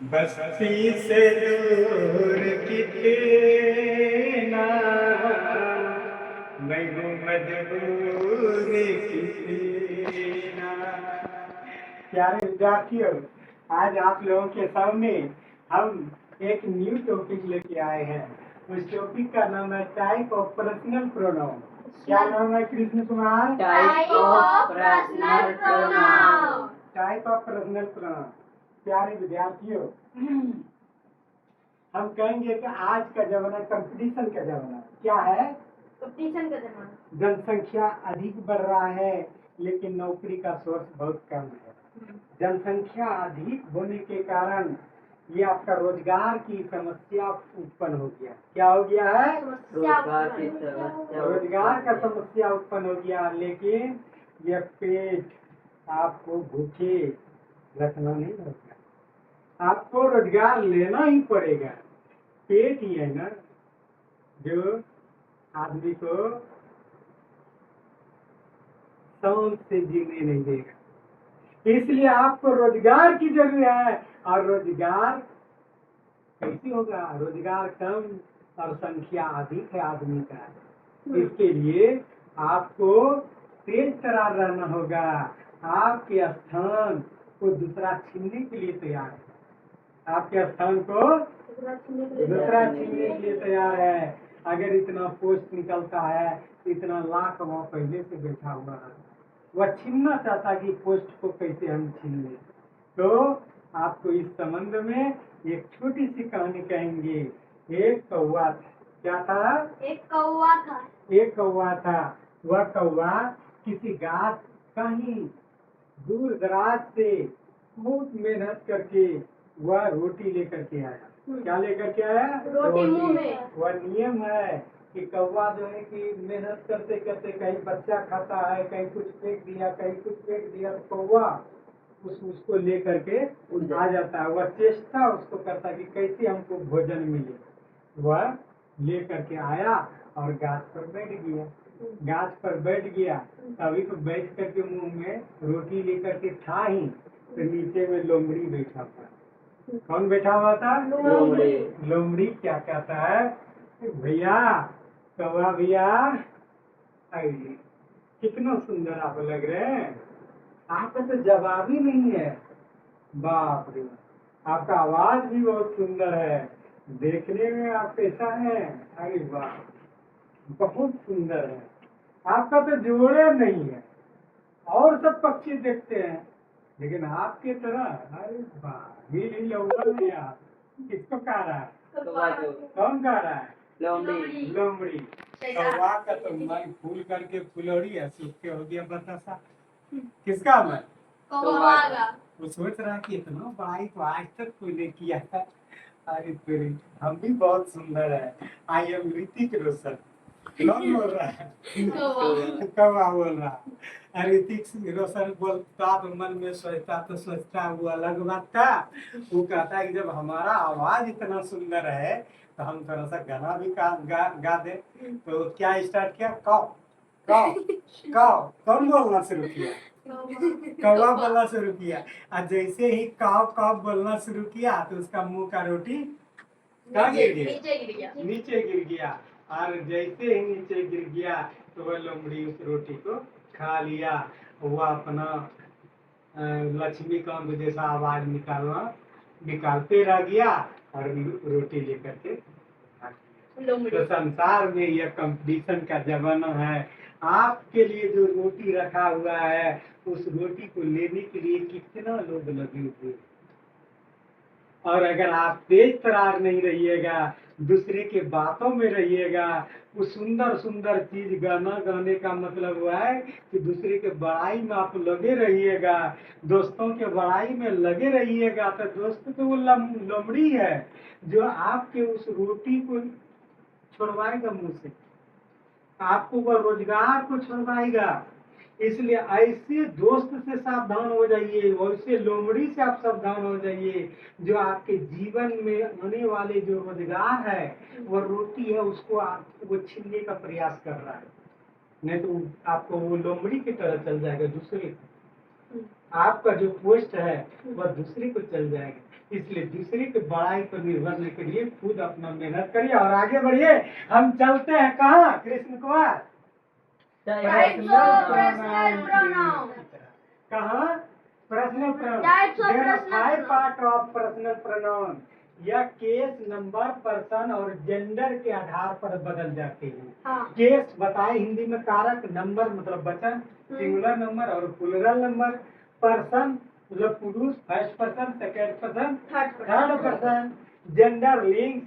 बस्ती से दूर कितना मैं हूँ मजबूर कितना। प्यारे विद्यार्थियों, आज आप लोगों के सामने हम एक न्यू टॉपिक लेके आए हैं। उस टॉपिक का नाम है टाइप ऑफ पर्सनल प्रोनाउन। क्या नाम है Krishna Kumar? Type of personal pronoun. Type of personal pronoun. प्यारे विद्यार्थियों, हम कहेंगे कि आज का जमाना कंपटीशन का जमाना। क्या है? कंपटीशन का जमाना। जनसंख्या अधिक बढ़ रहा है लेकिन नौकरी का सोर्स बहुत कम है। जनसंख्या अधिक होने के कारण ये आपका रोजगार की समस्या उत्पन्न हो गया। क्या हो गया है? रोजगार का समस्या उत्पन्न हो गया। लेकिन यह पेट आपको भूखे रखना नहीं होगा, आपको रोजगार लेना ही पड़ेगा। पेट ही है ना जो आदमी को शांत से जीने नहीं देगा। इसलिए आपको रोजगार की जरूरत है। और रोजगार कैसे होगा? रोजगार कम और संख्या अधिक है आदमी का। इसके लिए आपको तेज तरार रहना होगा। आपके स्थान को दूसरा छीनने के लिए तैयार है। आपके स्थान को दूसरा छीनने के लिए तैयार है। अगर इतना पोस्ट निकलता है, इतना लाख वहाँ पहले से बैठा हुआ है, वह छीनना चाहता कि पोस्ट को कैसे हम छीन लें। तो आपको इस संबंध में एक छोटी सी कहानी कहेंगे। एक कौवा था। क्या था? एक कौवा था। एक कौवा था। वह कौवा किसी घाट कहीं दूर दराज से बहुत मेहनत करके वह रोटी लेकर के आया। क्या लेकर के आया? रोटी मुंह में। वह नियम है कि कौवा जो है कि मेहनत करते करते कहीं बच्चा खाता है, कहीं कुछ फेंक दिया, कहीं कुछ फेंक दिया, तो कौवा उसको लेकर के आ जाता है। वह चेष्टा उसको करता है कि कैसे हमको भोजन मिले। वह लेकर के आया और गाछ पर बैठ गया। गाछ पर बैठ गया, तभी तो बैठ करके मुंह में रोटी लेकर के था ही, तो नीचे में लोमड़ी बैठा था। कौन बैठा हुआ था? लोमड़ी। लोमड़ी क्या कहता है? भैया, कौवा भैया, आइए, कितना सुंदर आप लग रहे हैं। आपका तो जवाब ही नहीं है। बाप रे, आपका आवाज भी बहुत सुंदर है, देखने में आप कैसा है? अरे वाह, बहुत सुंदर है। आपका तो जोड़े नहीं है। और सब पक्षी देखते हैं लेकिन आपके तरह, अरे वाह, हिल हिल उड़ल है आप। किसको कह रहा है? कौन कह रहा है? लोमड़ी। लोमड़ी। कौवा का तो मन फूल करके फुलौड़ी है, सूख के हो गया बतासा। किसका मन? कौवा का। वो सोच रहा है कि इतना बड़ाई तो आज तक कोई नहीं किया है। अरे तेरी, हम भी बहुत सुंदर है। I am Hrithik Roshan. कौन बोल रहा है? कौवा बोल रहा है। ऋतिक रोशन बोलता तो मन में सोचता तो सोचता वो अलग बात था। वो कहता है कि जब हमारा आवाज इतना सुंदर है तो हम थोड़ा सा गाना भी गा दे। तो क्या स्टार्ट किया? काव काव काव। कौन बोलना शुरू किया? कौवा बोलना शुरू किया। और जैसे ही काव काव बोलना शुरू किया तो उसका मुंह का रोटी कहाँ गिर गया? नीचे गिर गया। नीचे गिर गया। और जैसे ही नीचे गिर गया तो वह लोमड़ी उस रोटी को खा लिया। वह अपना लक्ष्मीकांत जैसा आवाज निकालते रह गया और रोटी लेकर के तो संसार में यह कंपटीशन का जमाना है। आपके लिए जो रोटी रखा हुआ है उस रोटी को लेने के लिए कितना लोग लगे हुए। और अगर आप तेज तरार नहीं रहिएगा, दूसरे के बातों में रहिएगा, वो सुंदर सुंदर चीज गाना गाने का मतलब हुआ है कि दूसरे के बड़ाई में आप लगे रहिएगा, दोस्तों के बड़ाई में लगे रहिएगा। तो दोस्त तो वो लोमड़ी है जो आपके उस रोटी को छोड़वाएगा मुंह से, आपको वह रोजगार को छोड़वाएगा। इसलिए ऐसे दोस्त से सावधान हो जाइए, वैसे लोमड़ी से आप सावधान हो जाइए जो आपके जीवन में आने वाले जो रोजगार है, वह रोटी है, उसको वो छीनने का प्रयास कर रहा है। नहीं तो आपको वो लोमड़ी की तरह चल जाएगा दूसरे। आपका जो पोस्ट है वह दूसरे को चल जाएगा, इसलिए दूसरे के बड़ाई पर निर्भर नहीं करिए, खुद अपना मेहनत करिए और आगे बढ़िए। हम चलते हैं कहाँ Krishna Kumar, Types of personal pronoun. कहाँ personal Types of pronoun, personal five pronoun. Part of personal pronoun. यह केस, नंबर, पर्सन और जेंडर के आधार पर बदल जाते हैं। हाँ। केस बताए हिंदी में कारक, नंबर मतलब वचन, सिंगुलर नंबर और प्लूरल नंबर, पर्सन मतलब पुरुष, first person, second person, third person, gender लिंग,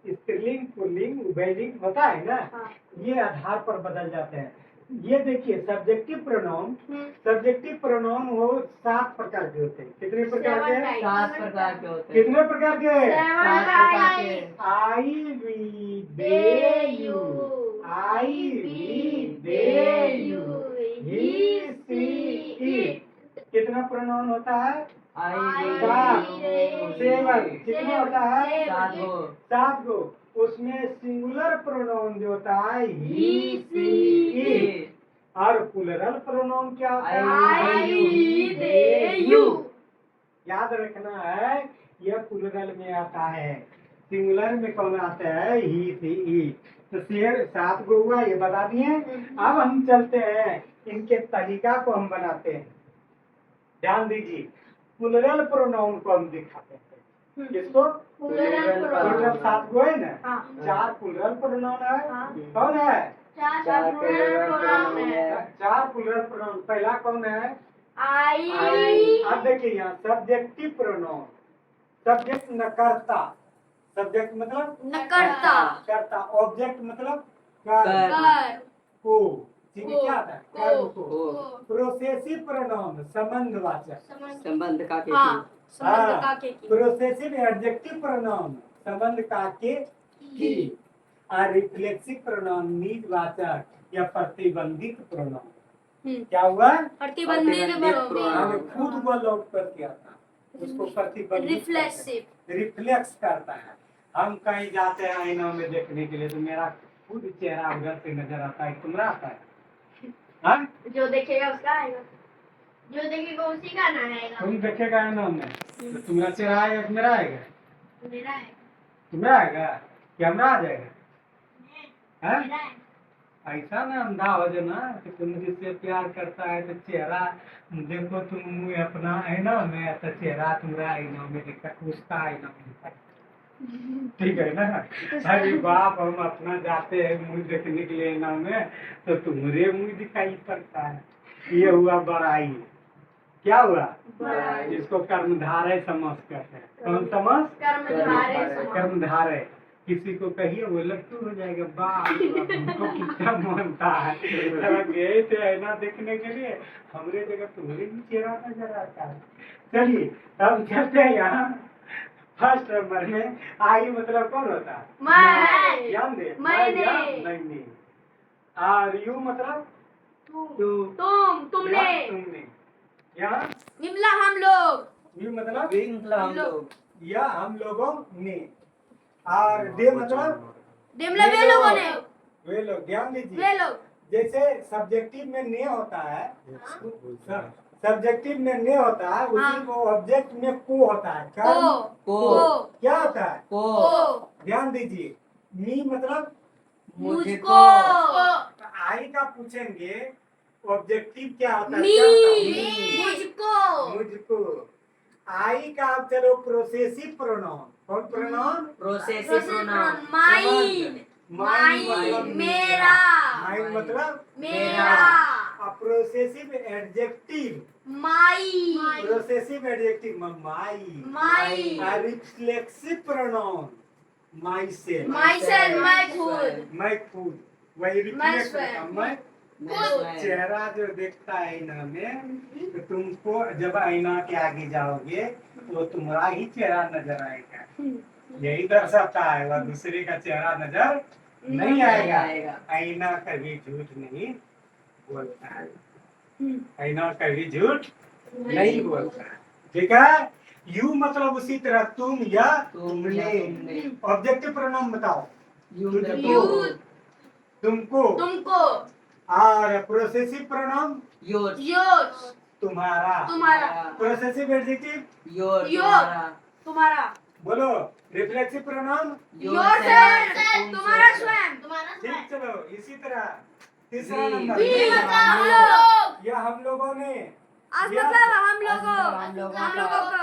स्त्रीलिंग, पुल्लिंग, उभयलिंग होता है ना, हाँ। ये आधार पर बदल जाते हैं। ये देखिए सब्जेक्टिव प्रोनाउन, हम्म। सब्जेक्टिव प्रोनाउन वो 7 प्रकार के होते हैं। कितने प्रकार के? 7 प्रकार के होते हैं। कितने प्रकार के? 7 प्रकार के। I we they you, I we they you, he she it. कितना प्रोनाउन होता है? आई 7 कितना होता है? 7 गो। 7 गो। उसमें सिंगुलर प्रोनाउन जो होता है ही, सी, इट, और प्लूरल प्रोनाउन क्या होता है? आई, वी, दे, यू। याद रखना है, यह प्लूरल में आता है। सिंगुलर में कौन आता है? ही, सी, इट। तो शेर 7 गो हुआ, ये बता दिए। अब हम चलते हैं, इनके तरीका को हम बनाते हैं। ध्यान दीजिए, प्लूरल प्रोनाउन को हम दिखाते हैं। किसको? प्लूरल प्लूरल 7 गो है ना? हाँ। 4 प्लूरल प्रोनाउन है। हाँ। कौन है? 4 प्लूरल pronoun है। 4 प्लूरल प्रोनाउन। पहला कौन है? आई। अब देखिए यहाँ सब्जेक्टिव प्रोनाउन, सब्जेक्ट नकर्ता, सब्जेक्ट मतलब नकर्ता। कर्ता, ऑब्जेक्ट मतलब कर। कर। को, ठीक है, क्या था? कर्म को। को। प्रोसेसिव प्रोनाउन संबंधवाचक, संबंध का के हाँ। संबंध का के की। प्रोसेसिव एडजेक्टिव प्रोनाउन संबंध का के की, और रिफ्लेक्सिव प्रोनाउन निजवाचक या प्रतिबंधित प्रोनाउन। क्या हुआ? प्रतिबंधित हमें खुद को लौट करके आता, उसको प्रतिबंधित रिफ्लेक्सिव। रिफ्लेक्स करता है। हम कहीं जाते हैं आईना में देखने के लिए तो मेरा खुद चेहरा उधर से नजर आता है, तुम्हारा आता है? हाँ? जो देखेगा उसका आएगा, जो देखेगा उसी का ना आएगा। तुम देखेगा आईना में तो तुम्हारा चेहरा आएगा कि मेरा आएगा? मेरा है। तुम्हारा आएगा कि हमारा आ जाएगा? हाँ? मेरा है। ऐसा ना अंधा हो जाना कि तुम जिससे प्यार करता है तो चेहरा देखो, तुम अपना आईना में तो चेहरा तुम्हारा आईना में दिखा, उसका आईना में दिखा, ठीक है ना? अरे बाप, हम अपना जाते हैं मुंह देखने के लिए आईना में तो तुम्हारे मुंह दिखाई पड़ता है। ये हुआ बड़ाई। क्या हुआ? बड़ाई। जिसको कर्मधारय समास कहते हैं। कौन समास? कर्मधारय समास। कर्मधारय। किसी को कहिए वो लट्टू हो जाएगा, बाप हमको कितना मानता है। गए थे आईना देखने के लिए, हमरे जगह तुम्हारे भी चेहरा नजर आता है। चलिए अब चलते हैं यहाँ फर्स्ट नंबर में। आई मतलब कौन होता है? मैं। ध्यान दे, मैंने। मैंने। और यू मतलब तुमने। या तुमने। यहाँ निमला हम लोग। यू मतलब मतलब हम लोग। या हम लोगों ने। और दे मतलब निमला वे लोगों ने। वे लोग। ध्यान वे दीजिए, लोग। जैसे सब्जेक्टिव में ने होता है, सब्जेक्टिव में ने होता है, उसी को ऑब्जेक्ट में को होता है। को। क्या होता है? को। ध्यान दीजिए, मी मतलब मुझको। आई का पूछेंगे ऑब्जेक्टिव क्या होता है? मी। क्या होता है? मुझको। मुझको। आई का अब चलो प्रोसेसिव प्रोनाउन। कौन pronoun? Progressive pronoun. Mine. Mine मेरा। माइन मतलब मेरा। Progressive adjective, my. Progressive adjective my. My. Reflexive pronoun my self, my self मैं खुद। मैं खुद। वही रिफ्लेक्स स्वयं। मैं चेहरा जो देखता है आईना में, तो तुमको जब आईना के आगे जाओगे तो तुम्हारा ही चेहरा नजर आएगा। यही दर्शाता है, वह दूसरे का चेहरा नजर नहीं आएगा। आईना कभी झूठ नहीं बोलता है, आईना कभी झूठ नहीं बोलता है। ठीक है? यू मतलब उसी तरह तुम या तुमने। ऑब्जेक्टिव प्रोनाउन बताओ। यूथ। तुमको। तुमको। और प्रोसेसिव प्रोनाउन योर्स। योर्स। तुम्हारा। तुम्हारा। Progressive adjective your Your। तुम्हारा। बोलो। Reflexive pronoun Yourself। तुम्हारा स्वयं। तुम्हारा ठीक, स्वयं। चलो इसी तरह तीसरा We। Number We We। मतलब हम लोग। यह हम लोगों ने। आज यह मतलब हम लोगों। हम लोगों हम लोगों को।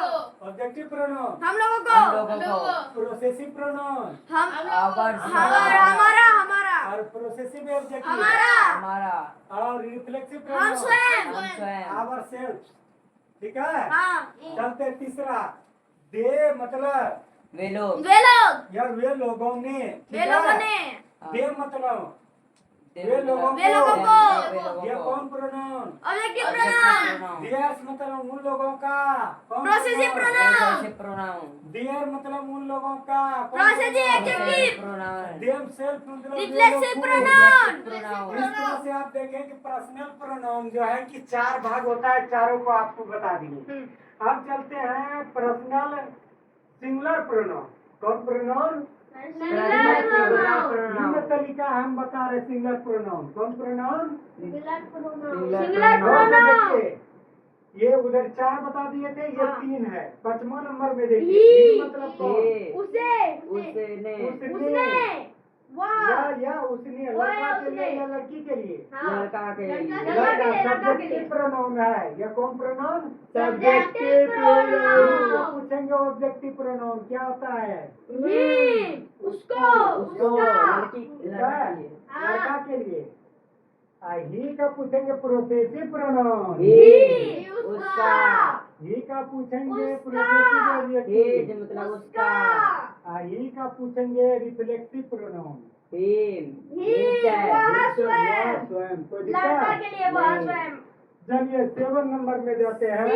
Objective pronoun. हम लोगों हम को। लोगों को। प्रोसेसिव प्रोनाउन हम Our। हमारा हमारा हमारा और प्रोसेसिव एडजेक्टिव हमारा हमारा। और रिफ्लेक्सिव हम प्रोनाउन स्वयं। हम स्वयं। Our self. ठीक है। हाँ चलते तीसरा। दे मतलब वे लोग। वे लोग। या वे लोगों ने। ठीक वे लोगों है? ने। दे मतलब वे वे लोगों वे लोगों को। यह कौन प्रोनाउन। Objective pronoun. दियर्स मतलब उन लोगों का। कौन Possessive pronoun? प्रोनाउन। दियर मतलब उन लोगों का। कौन Possessive pronoun? adjective। Pronoun. Them self मतलब वे Reflexive लोग को। pronoun। इस तरह से आप देखें कि पर्सनल प्रोनाउन जो है कि 4 भाग होता है, चारों को आपको बता दिए। अब चलते हैं पर्सनल सिंगुलर प्रोनाउन। कौन प्रोनाउन। Singular pronoun. निम्न तरीका हम बता रहे सिंगुलर प्रोनाउन। कौन pronoun. Singular pronoun. Singular singular pronoun। Pronoun. देखिए, ये उधर 4 बता दिए थे, ये हाँ। 3 है। 5वां नंबर में देखिए ही। ही मतलब कौन। हे। उसे। उसने। उसने। वह। या उसने वो लड़का या के लिए उसने। या लड़की के लिए। हाँ। लड़का के लिए। लड़का के लिए। लड़का के लिए। सब्जेक्टिव प्रोनाउन है। यह कौन प्रोनाउन। Subjective pronoun। तो पूछेंगे ऑब्जेक्टिव प्रोनाउन क्या होता है। ही। उसको। उसको। उसका। लड़की। लड़का हाँ। के लिए। ही का पूछेंगे प्रोसेसिव प्रोनाउन। ही। उसका। उसका। ही का पूछेंगे उसका। प्रोसेसिव हे एडजेक्टिव। मतलब उसका। उसका। ही का पूछेंगे रिफ्लेक्टिव प्रोनाउन। हिम। ही। वह स्वयं। स्वयं कोई लड़का दिक्कत। के लिए वह नहीं। स्वयं। चलिए 7 नंबर में जाते हैं। सी।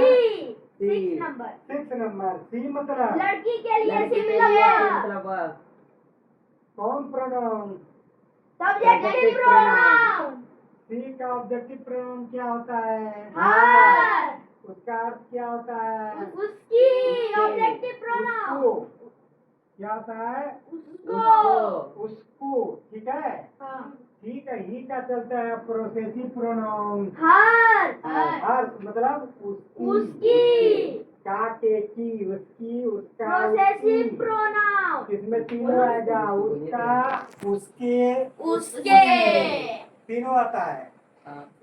सी। 6 नंबर। 6 नंबर सी मतलब लड़की के लिए लड़की सी के लिए मतलब मतलब वह। कौन प्रोनाउन। Subjective pronoun. सी का ऑब्जेक्टिव प्रोनाउन क्या होता है। हर। उसका अर्थ क्या होता है। उसकी। Objective pronoun. उसको क्या होता है। उसको। उसको। ठीक है। हाँ। ठीक है। ही का चलता है प्रोसेसिव प्रोनाउन। हर। हर मतलब उसकी। उसकी। का के की उसकी उसका प्रोसेसिव उसकी। प्रोनाउन। इसमें तीनों आएगा। उसका उसके उसके। तीनों आता है।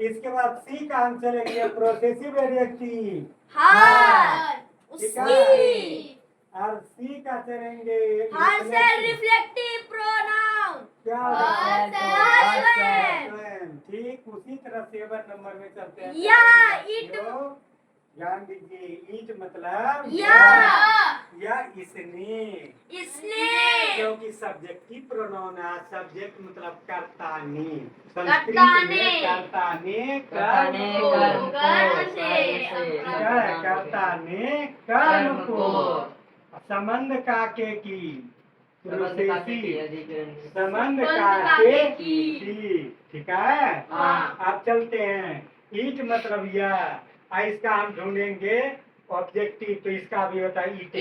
इसके बाद सी का हम चलेंगे प्रोसेसिव एडजेक्टिव। हर। ठीक है। उसकी। और सी का चलेंगे हर से रिफ्लेक्टिव प्रोनाउन। क्या हर होगा? से स्वयं। स्वयं। ठीक उसी तरह 7 नंबर में चलते हैं। या इट। जो ध्यान दीजिए ईट मतलब या इसने। इसने। क्योंकि सब्जेक्टिव प्रोनाउन है। सब्जेक्ट मतलब कर्ता ने। कर्ता संस्कृत ने। में कर्ता ने कर्ता ने कर्म को। कर्म से। क्या है? कर्ता ने कर्म को। संबंध काके की। संबंध काके की। ठीक है। हाँ। अब चलते हैं। ईट मतलब यह। इसका हम ढूंढेंगे ऑब्जेक्टिव, तो इसका भी होता है ईट।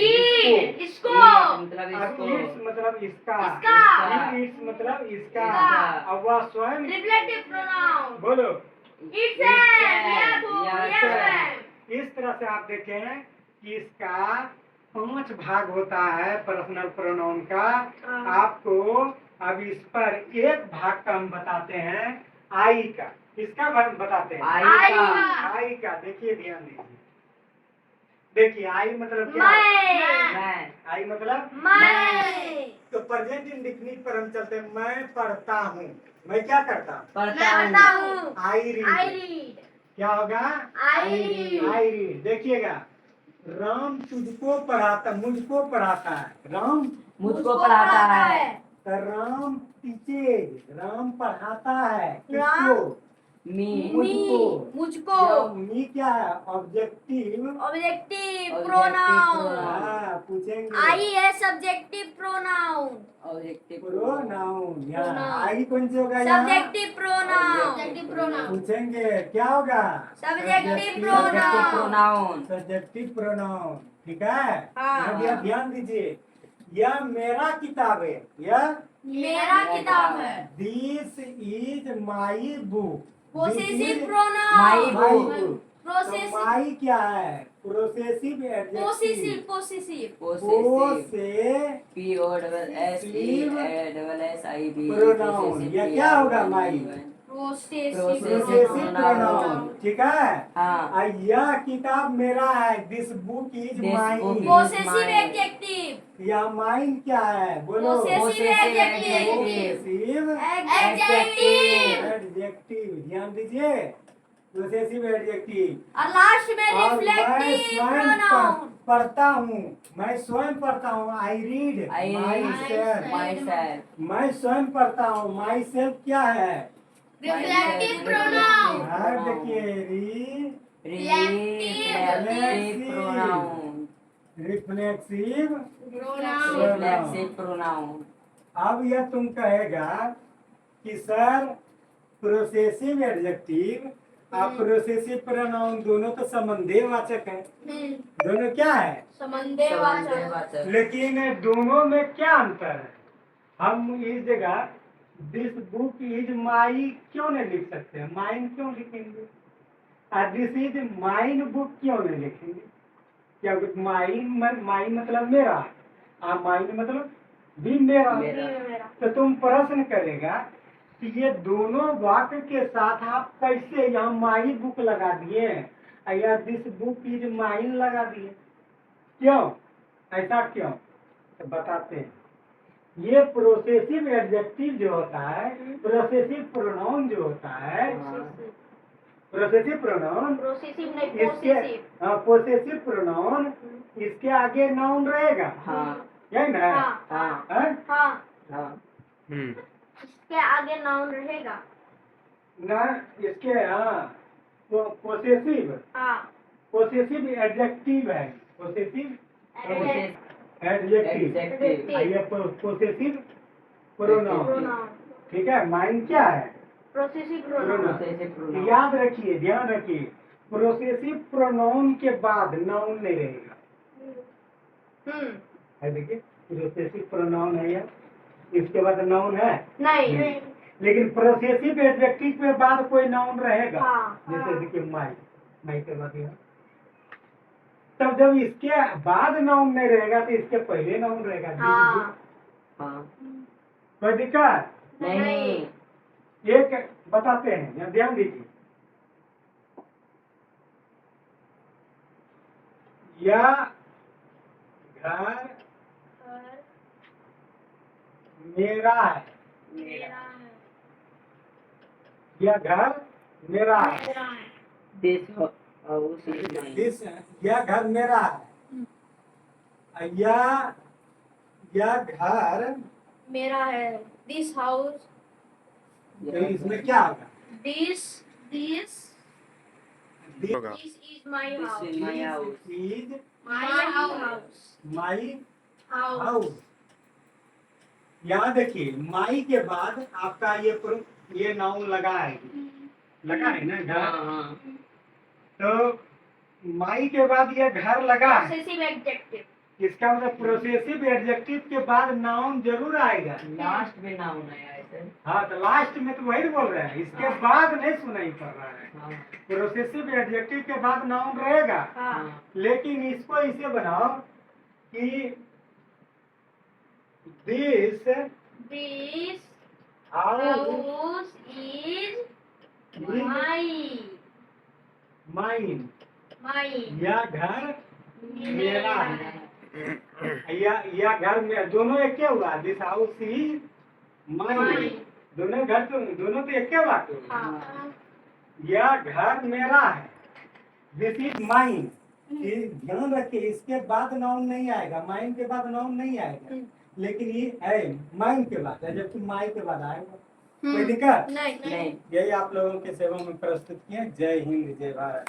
इसको। मतलब अब इसको। ईट्स मतलब इसका। इसका। ईट्स मतलब इसका। इसका। अब वह स्वयं। Reflective pronoun. बोलो। इट्स या स्वयं। इस तरह से आप देखें कि इसका 5 भाग होता है पर्सनल प्रोनाउन का। आपको अब इस पर एक भाग का हम बताते हैं आई का। किसका भाग बताते हैं। आई का। आई का देखिए ध्यान दीजिए। देखिए आई मतलब क्या है? मैं। आई मतलब मैं। तो प्रेजेंट इंडेफिनिट पर हम चलते हैं। मैं पढ़ता हूँ। मैं क्या करता हूँ। पढ़ता हूँ। I read. रीड। क्या होगा। I read. I read. देखिएगा राम तुझको पढ़ाता मुझको पढ़ाता है। राम मुझको पढ़ाता है। राम टीचेज। राम पढ़ाता है राम। किसको। मी। मुझको। मी क्या है ऑब्जेक्टिव। Objective pronoun. हाँ पूछेंगे। आई है subjective pronoun. Objective pronoun. Pronoun। आई कौन से होगा यहाँ। Subjective pronoun. Subjective pronoun। पूछेंगे क्या होगा। Subjective objective pronoun. Pronoun. Subjective pronoun. ठीक है। हाँ। अब यह ध्यान दीजिए यह मेरा किताब है। यह मेरा किताब है। This is my book. Possessive my pronoun. Book. तो प्रोसेसिव माई क्या है? Possessive adjective. Possessive possessive possessive P O double S E double S I B pronoun. ये क्या होगा माई? Progressive progressive pronoun. ठीक है। हाँ। यह किताब मेरा है। This book is This mine. book is possessive mine. Adjective या माइन क्या है? बोलो। Possessive adjective possessive adjective adjective. ध्यान दीजिए, पोसेसिव एडजेक्टिव। और लास्ट में और मैं रिफ्लेक्टिव स्वयं प्रोनाउन पढ़ता हूँ। मैं स्वयं पढ़ता हूँ। I read my self. myself. मैं स्वयं पढ़ता हूँ। माई सेल्फ क्या है? रिफ्लेक्टिव प्रोनाउन हाँ, देखिए Reflective pronoun. Reflexive pronoun Reflexive pronoun. अब यह तुम कहेगा कि सर प्रोसेसिव एडजेक्टिव और प्रोसेसिव प्रोनाउन दोनों तो संबंधीय वाचक है। दोनों क्या है? संबंधवाचक संबंधवाचक. लेकिन दोनों में क्या अंतर है? हम इस जगह दिस बुक इज माई क्यों नहीं लिख सकते? माइन क्यों लिखेंगे? और दिस इज माइन बुक क्यों नहीं लिखेंगे? क्योंकि माइन मतलब मेरा और माइन मतलब भी मेरा। मेरा। तो तुम प्रश्न करेगा कि ये दोनों वाक्य के साथ आप कैसे यहाँ माई बुक लगा दिए या दिस बुक इज माइन लगा दिए? क्यों? ऐसा क्यों? तो बताते हैं। ये प्रोसेसिव एडजेक्टिव जो होता है, प्रोसेसिव प्रोनाउन जो होता है, प्रोसेसिव प्रोनाउन प्रोसेसिव नहीं इसके पोसेसिव पोसेसिव प्रोनाउन इसके आगे नाउन रहेगा। हाँ. यही ना? हाँ हाँ. हैं? हाँ हाँ. इसके आगे नाउन रहेगा ना इसके पोसेसिव हाँ पोसेसिव एडजेक्टिव है। Possessive adjective. Adjective. ये पोसेसिव प्रोनाउन। प्रोनाउन ठीक है। माइन क्या है? Progressive pronoun Possessive pronoun. याद रखिए, ध्यान रखिए, प्रोसेसिव प्रोनाउन के बाद नाउन नहीं रहेगा। है देखिए, प्रोसेसिव प्रोनाउन है यह, इसके बाद नाउन है नहीं लेकिन प्रोसेसिव एडजेक्टिव के बाद कोई नाउन रहेगा। हाँ, जैसे देखिए माई के बाद यह। तब जब इसके बाद नाउन नहीं रहेगा तो इसके पहले नाउन रहेगा। हाँ हाँ. कोई दिक्कत? नहीं. एक बताते हैं, यहाँ ध्यान दीजिए। यह घर मेरा है। यह घर मेरा है। This house is mine. यह घर मेरा है। यह घर मेरा है दिस हाउस तो इसमें क्या होगा? दिस दिस होगा। This is my This house is my house. Is my house my house house. यहाँ देखिए, माई के बाद आपका ये नाउन लगा है ना घर। हाँ. हाँ. तो माई के बाद ये घर लगा है। पोसेसिव एडजेक्टिव इसका मतलब प्रोसेसिव एडजेक्टिव के बाद नाउन जरूर आएगा। Last में नाउन आया है सर. हाँ, तो लास्ट में तो वही बोल रहे हैं, इसके बाद नहीं सुनाई पड़ रहा है। हाँ. प्रोसेसिव एडजेक्टिव के बाद नाउन रहेगा। हाँ हाँ. लेकिन इसको इसे बनाओ कि this this house house is mine. Mine यह घर मेरा है। हाँ. यह घर में दोनों एक क्या हुआ? This house is mine. Mine. दोनों तो एक क्या बात हुआ? हाँ यह घर मेरा है। This is mine. ध्यान रखिए, इसके बाद नाउन नहीं आएगा। माइन के बाद नाउन नहीं आएगा, लेकिन ये है माइन के बाद है, जबकि माई के बाद आएगा। कोई दिक्कत नहीं नहीं. यही आप लोगों के सेवा में प्रस्तुत किए। जय हिंद, जय भारत।